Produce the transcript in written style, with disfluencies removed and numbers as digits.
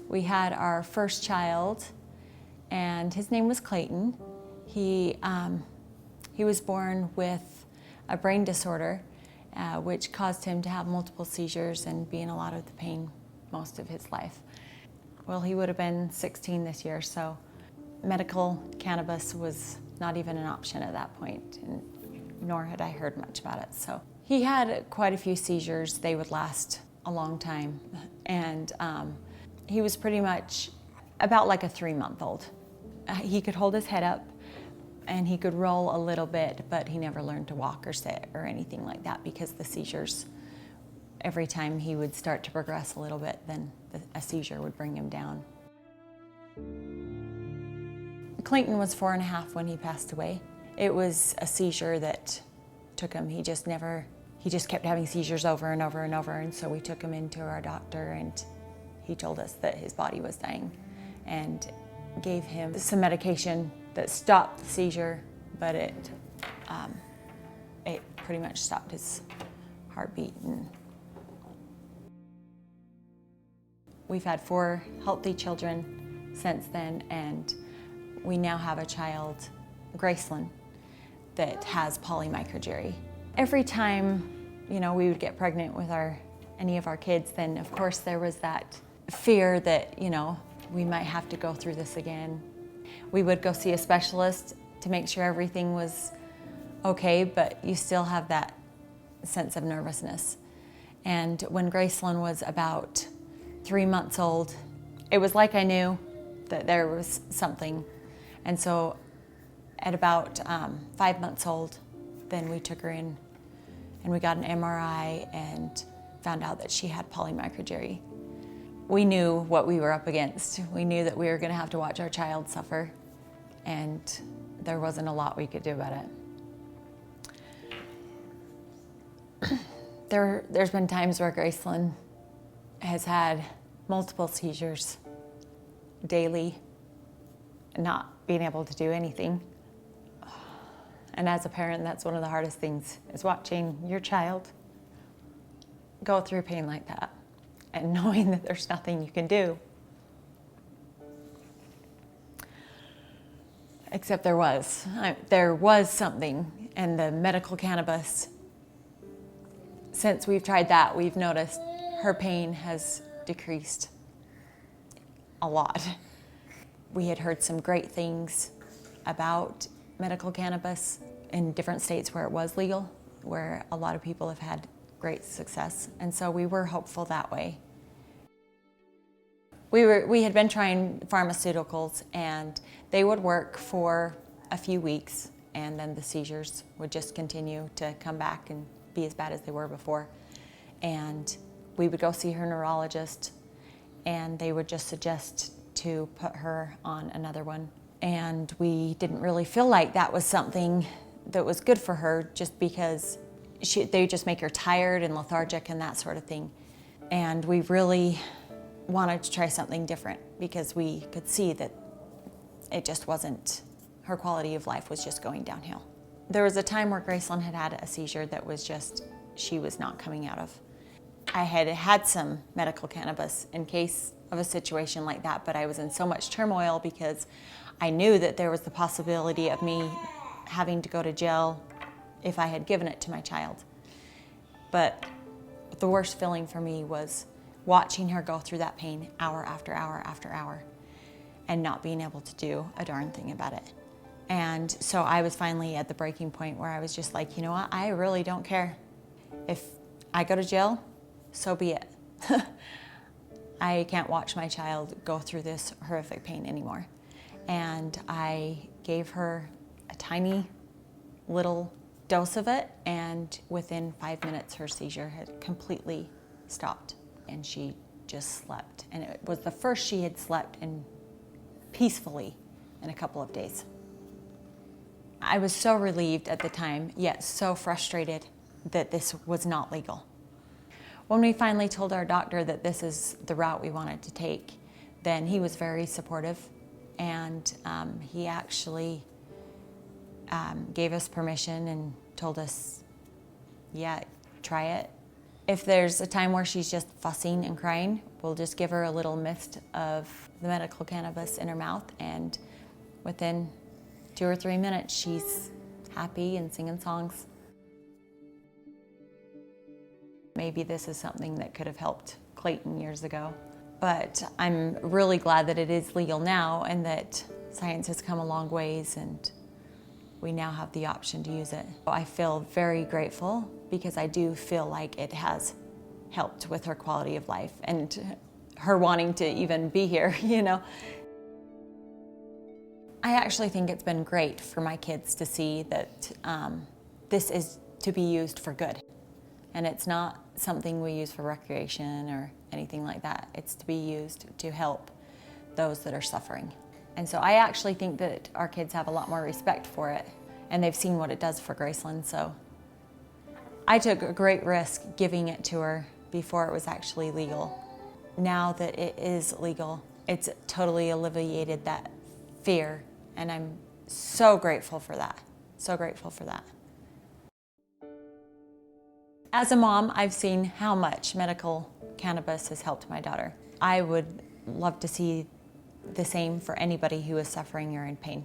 We had our first child, and his name was Clayton. He was born with a brain disorder, which caused him to have multiple seizures and be in a lot of the pain most of his life. Well, he would have been 16 this year, so medical cannabis was not even an option at that point, and nor had I heard much about it. So he had quite a few seizures. They would last a long time, and he was pretty much about like a 3-month-old. He could hold his head up and he could roll a little bit, but he never learned to walk or sit or anything like that because the seizures, every time he would start to progress a little bit, then a seizure would bring him down. Clayton was 4.5 when he passed away. It was a seizure that took him. He just kept having seizures over and over and over, and so we took him into our doctor, and he told us that his body was dying and gave him some medication that stopped the seizure, but it pretty much stopped his heartbeat. And we've had 4 healthy children since then, and we now have a child, Gracelyn, that has polymicrogyri. Every time, we would get pregnant with any of our kids, then of course there was that fear that, we might have to go through this again. We would go see a specialist to make sure everything was okay, but you still have that sense of nervousness. And when Gracelyn was about 3 months old, it was like I knew that there was something. And so at about 5 months old, then we took her in and we got an MRI and found out that she had polymicrogyri. We knew what we were up against. We knew that we were going to have to watch our child suffer, and there wasn't a lot we could do about it. There's been times where Gracelyn has had multiple seizures daily, not being able to do anything. And as a parent, that's one of the hardest things, is watching your child go through pain like that and knowing that there's nothing you can do. Except there was something, and the medical cannabis, since we've tried that, we've noticed her pain has decreased a lot. We had heard some great things about medical cannabis in different states where it was legal, where a lot of people have had great success, and so we were hopeful that way. We had been trying pharmaceuticals, and they would work for a few weeks, and then the seizures would just continue to come back and be as bad as they were before. And we would go see her neurologist, and they would just suggest to put her on another one. And we didn't really feel like that was something that was good for her, just because they just make her tired and lethargic and that sort of thing. And we really wanted to try something different because we could see that it just wasn't, her quality of life was just going downhill. There was a time where Gracelyn had a seizure that was just, she was not coming out of. I had some medical cannabis in case of a situation like that, but I was in so much turmoil because I knew that there was the possibility of me having to go to jail if I had given it to my child. But the worst feeling for me was watching her go through that pain hour after hour after hour and not being able to do a darn thing about it. And so I was finally at the breaking point where I was just like, you know what, I really don't care. If I go to jail, so be it. I can't watch my child go through this horrific pain anymore. And I gave her a tiny little dose of it, and within 5 minutes her seizure had completely stopped, and she just slept. And it was the first she had slept peacefully in a couple of days. I was so relieved at the time, yet so frustrated that this was not legal. When we finally told our doctor that this is the route we wanted to take, then he was very supportive, and he actually gave us permission and told us, yeah, try it. If there's a time where she's just fussing and crying, we'll just give her a little mist of the medical cannabis in her mouth, and within 2 or 3 minutes, she's happy and singing songs. Maybe this is something that could have helped Clayton years ago. But I'm really glad that it is legal now and that science has come a long ways and we now have the option to use it. I feel very grateful because I do feel like it has helped with her quality of life and her wanting to even be here, you know. I actually think it's been great for my kids to see that this is to be used for good. And it's not something we use for recreation or anything like that. It's to be used to help those that are suffering. And so I actually think that our kids have a lot more respect for it, and they've seen what it does for Graceland. So I took a great risk giving it to her before it was actually legal. Now that it is legal, it's totally alleviated that fear, and I'm so grateful for that. So grateful for that. As a mom, I've seen how much medical cannabis has helped my daughter. I would love to see the same for anybody who is suffering or in pain.